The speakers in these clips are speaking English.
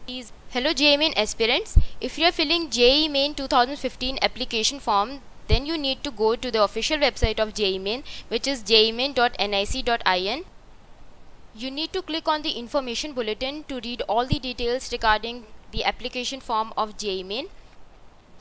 Hello JEE Main aspirants. If you are filling JEE Main 2015 application form, then you need to go to the official website of JEE Main, which is jemain.nic.in. You need to click on the information bulletin to read all the details regarding the application form of JEE Main.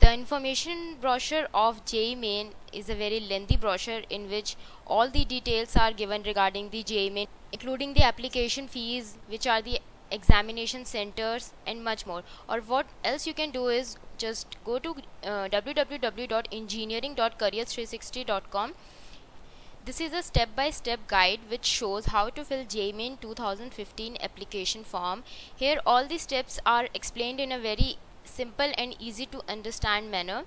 The information brochure of JEE Main is a very lengthy brochure in which all the details are given regarding the JEE Main, including the application fees, which are the examination centers, and much more. Or what else you can do is just go to www.engineering.careers360.com. This is a step-by-step guide which shows how to fill JEE Main 2015 application form. Here all the steps are explained in a very simple and easy to understand manner.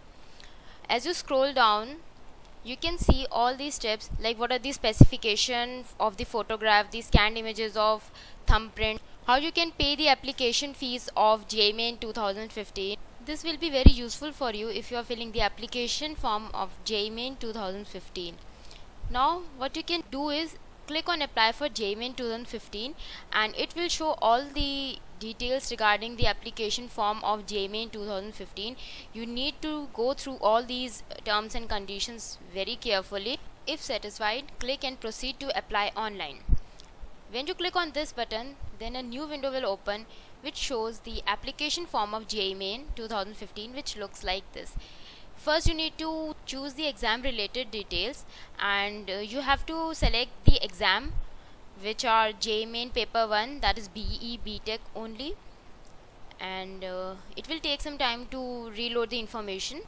As you scroll down, you can see all these steps, like what are the specifications of the photograph, the scanned images of thumbprint, how you can pay the application fees of JEE Main 2015. This will be very useful for you if you are filling the application form of JEE Main 2015. Now what you can do is click on apply for JEE Main 2015 and it will show all the details regarding the application form of JEE Main 2015. You need to go through all these terms and conditions very carefully. If satisfied, click and proceed to apply online. When you click on this button, then a new window will open which shows the application form of JEE Main 2015, which looks like this. First you need to choose the exam related details, and you have to select the exam, which are JEE Main paper 1, that is BE BTech only, and it will take some time to reload the information.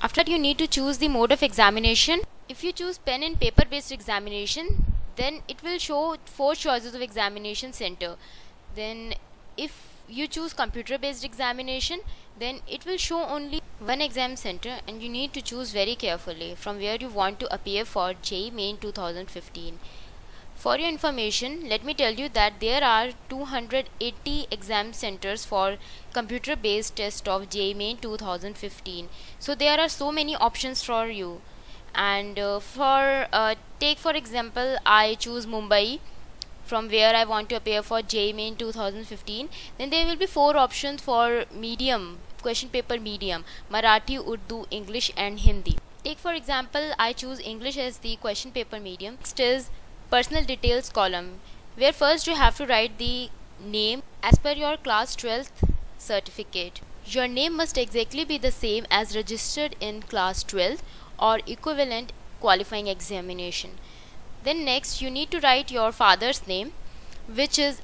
After that you need to choose the mode of examination. If you choose pen and paper based examination, then it will show 4 choices of examination center. Then if you choose computer based examination, then it will show only one exam center, and you need to choose very carefully from where you want to appear for JEE Main 2015. For your information, let me tell you that there are 280 exam centers for computer based test of JEE Main 2015. So there are so many options for you. And take for example, I choose Mumbai, from where I want to appear for JEE Main 2015. Then there will be 4 options for medium, question paper medium: Marathi, Urdu, English and Hindi. Take for example, I choose English as the question paper medium. Next is personal details column, where first you have to write the name as per your class 12th certificate. Your name must exactly be the same as registered in class 12th or equivalent qualifying examination. Then next you need to write your father's name, which is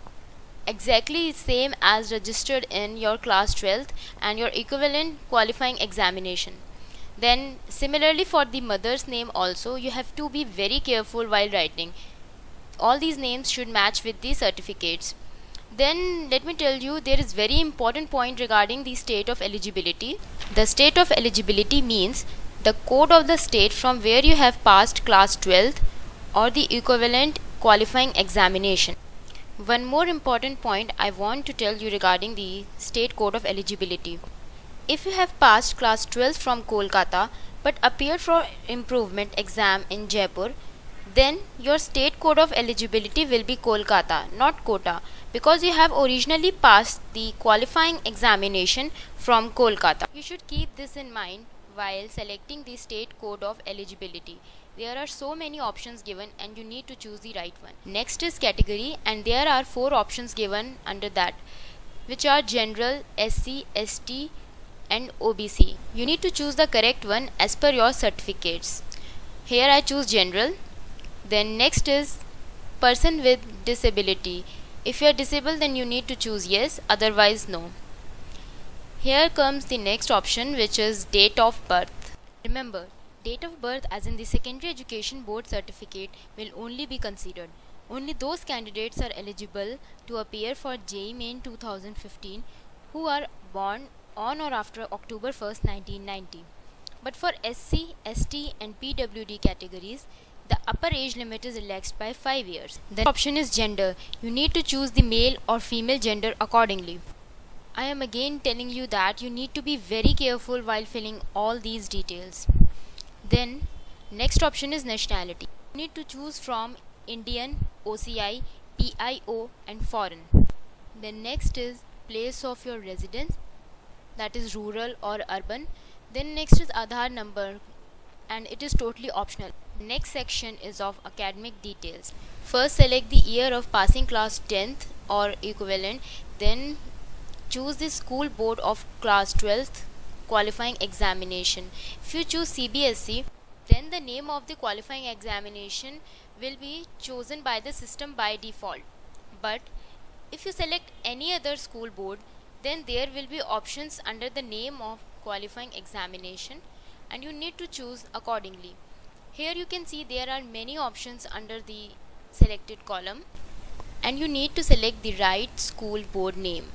exactly same as registered in your class 12th and your equivalent qualifying examination. Then similarly for the mother's name also, you have to be very careful while writing. All these names should match with the certificates. Then let me tell you, there is very important point regarding the state of eligibility. The state of eligibility means the code of the state from where you have passed class 12th or the equivalent qualifying examination. One more important point I want to tell you regarding the state code of eligibility. If you have passed class 12th from Kolkata but appeared for improvement exam in Jaipur, then your state code of eligibility will be Kolkata, not Kota, because you have originally passed the qualifying examination from Kolkata. You should keep this in mind while selecting the state code of eligibility. There are so many options given and you need to choose the right one. Next is category, and there are 4 options given under that, which are general, SC, ST and OBC. You need to choose the correct one as per your certificates. Here I choose general. Then next is person with disability. If you are disabled, then you need to choose yes, otherwise no. Here comes the next option, which is date of birth. Remember, date of birth as in the secondary education board certificate will only be considered. Only those candidates are eligible to appear for JEE Main 2015 who are born on or after October 1st, 1990. But for SC, ST and PWD categories, the upper age limit is relaxed by 5 years. The option is gender. You need to choose the male or female gender accordingly. I am again telling you that you need to be very careful while filling all these details. Then next option is nationality. You need to choose from Indian, OCI, PIO and foreign. Then next is place of your residence, that is rural or urban. Then next is Aadhaar number, and it is totally optional. Next section is of academic details. First select the year of passing class 10th or equivalent, then choose the school board of class 12th qualifying examination. If you choose CBSE, then the name of the qualifying examination will be chosen by the system by default. But if you select any other school board, then there will be options under the name of qualifying examination and you need to choose accordingly. Here you can see there are many options under the selected column and you need to select the right school board name.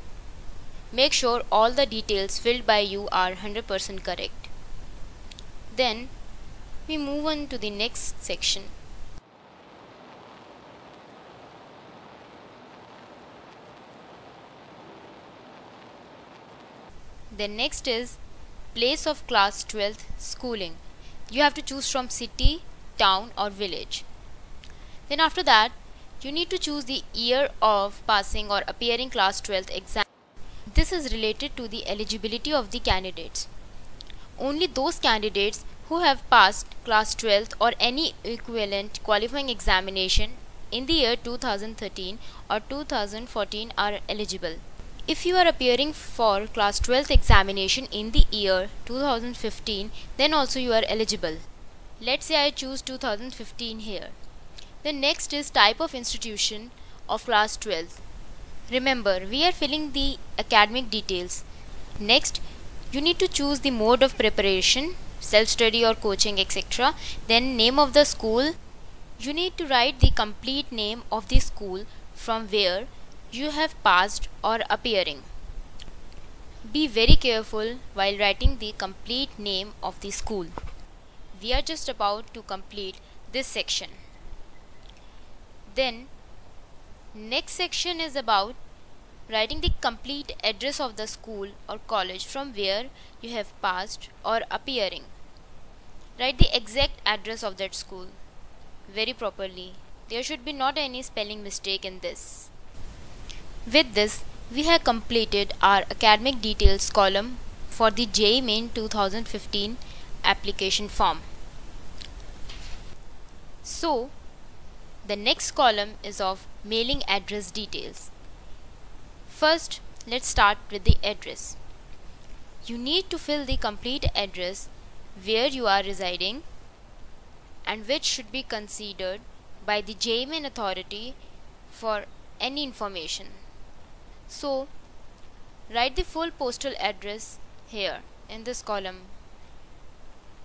Make sure all the details filled by you are 100% correct. Then we move on to the next section. Then next is place of class 12th schooling. You have to choose from city, town or village. Then after that you need to choose the year of passing or appearing class 12th exam. This is related to the eligibility of the candidates. Only those candidates who have passed class 12th or any equivalent qualifying examination in the year 2013 or 2014 are eligible. If you are appearing for class 12th examination in the year 2015, then also you are eligible. Let's say I choose 2015 here. The next is type of institution of class 12th. Remember, we are filling the academic details. Next, you need to choose the mode of preparation, self-study or coaching, etc. Then name of the school. You need to write the complete name of the school from where you have passed or appearing. Be very careful while writing the complete name of the school. We are just about to complete this section. Then next section is about writing the complete address of the school or college from where you have passed or appearing. Write the exact address of that school very properly. There should be not any spelling mistake in this. With this, we have completed our academic details column for the JEE Main 2015 application form. So, the next column is of mailing address details. First, let's start with the address. You need to fill the complete address where you are residing and which should be considered by the JEE Main authority for any information. So, write the full postal address here in this column.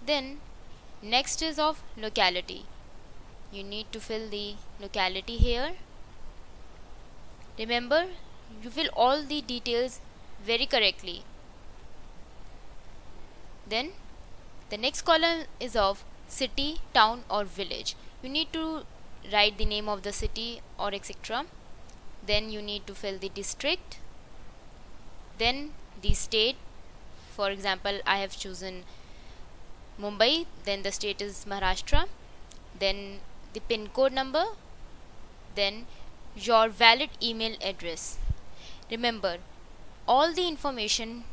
Then, next is of locality. You need to fill the locality here. Remember, you fill all the details very correctly. Then, the next column is of city, town or village. You need to write the name of the city or etc. Then you need to fill the district, then the state. For example, I have chosen Mumbai, then the state is Maharashtra, then the pin code number, then your valid email address. Remember, all the information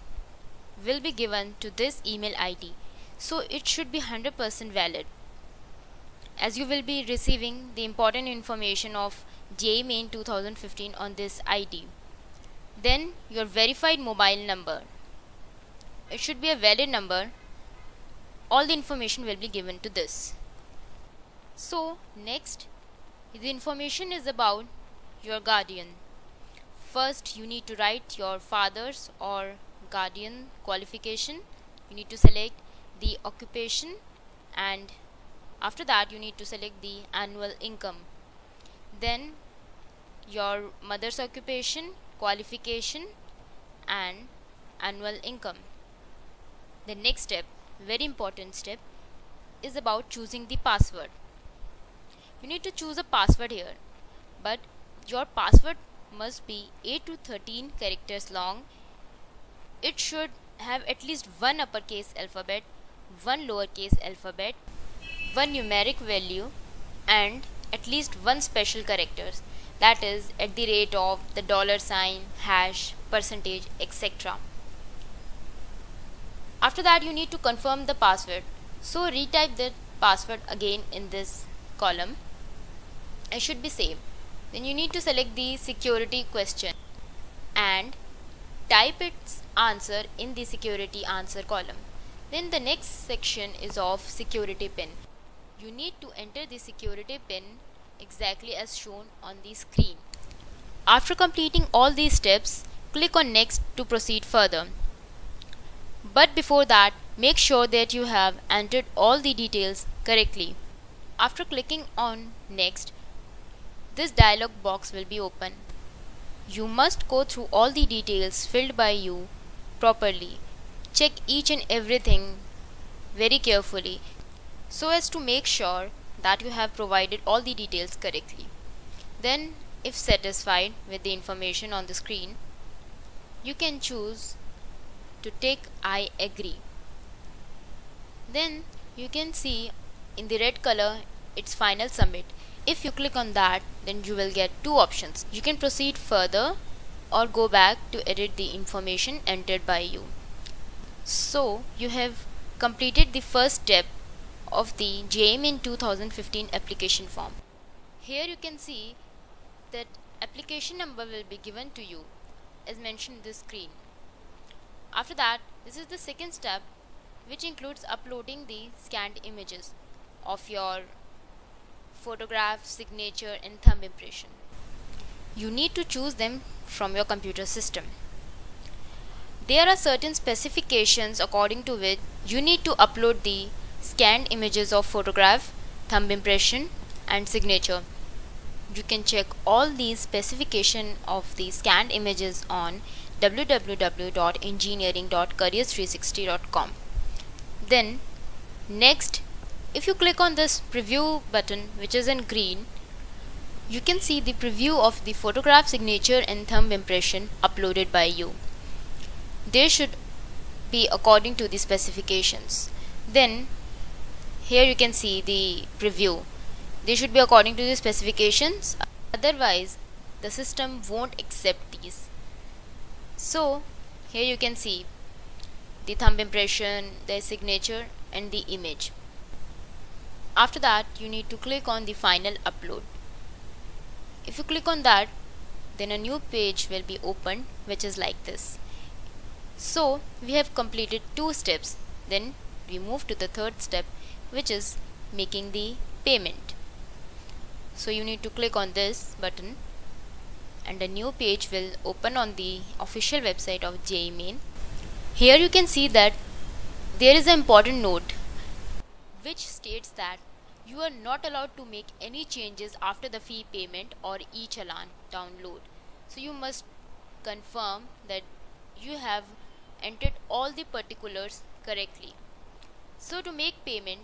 will be given to this email ID, so it should be 100% valid, as you will be receiving the important information of JEE Main 2015 on this ID. Then your verified mobile number. It should be a valid number. All the information will be given to this. So next, the information is about your guardian. First, you need to write your father's or guardian qualification. You need to select the occupation, and after that you need to select the annual income. Then your mother's occupation, qualification and annual income. The next step, very important step, is about choosing the password. You need to choose a password here, but your password must be 8 to 13 characters long. It should have at least one uppercase alphabet, one lowercase alphabet, one numeric value and at least one special characters. that is at the rate of the dollar sign, hash, percentage, etc. After that you need to confirm the password. So retype the password again in this column. It should be same. Then you need to select the security question and type its answer in the security answer column. Then the next section is of security pin. You need to enter the security pin exactly as shown on the screen. After completing all these steps, click on next to proceed further. But before that, make sure that you have entered all the details correctly. After clicking on next, this dialog box will be open. You must go through all the details filled by you properly. Check each and everything very carefully so as to make sure that you have provided all the details correctly. Then, if satisfied with the information on the screen, you can choose to tick I agree. Then you can see in the red color it's final submit. If you click on that, then you will get two options. You can proceed further or go back to edit the information entered by you. So you have completed the first step of the JMIN 2015 application form. Here you can see that application number will be given to you as mentioned in this screen. After that, this is the second step, which includes uploading the scanned images of your photograph, signature and thumb impression. You need to choose them from your computer system. There are certain specifications according to which you need to upload the scanned images of photograph, thumb impression and signature. You can check all these specifications of the scanned images on www.engineering.careers360.com. Then next, if you click on this preview button which is in green, you can see the preview of the photograph, signature and thumb impression uploaded by you. They should be according to the specifications. Then here you can see the preview. They should be according to the specifications, otherwise the system won't accept these. So here you can see the thumb impression, the signature and the image. After that you need to click on the final upload. If you click on that, then a new page will be opened which is like this. So we have completed two steps. Then we move to the third step, which is making the payment. So you need to click on this button and a new page will open on the official website of JMIN. Here you can see that there is an important note which states that you are not allowed to make any changes after the fee payment or e-challan download. So you must confirm that you have entered all the particulars correctly. So to make payment,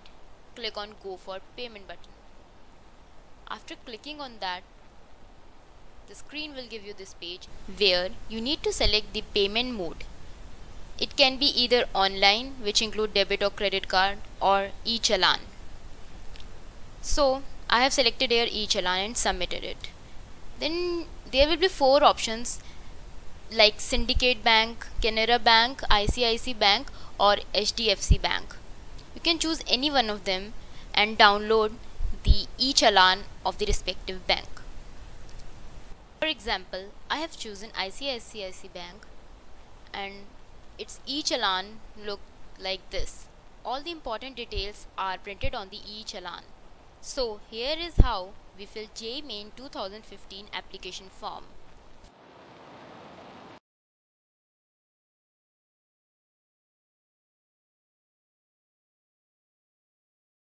click on Go for Payment button. After clicking on that, the screen will give you this page where you need to select the payment mode. It can be either online, which include debit or credit card, or e-challan. So I have selected here e-challan and submitted it. Then there will be four options like Syndicate Bank, Canara Bank, ICICI Bank or HDFC Bank. You can choose any one of them and download the e-challan of the respective bank. For example, I have chosen ICICI Bank and its e-challan look like this. All the important details are printed on the e-challan. So here is how we fill JMIN 2015 application form.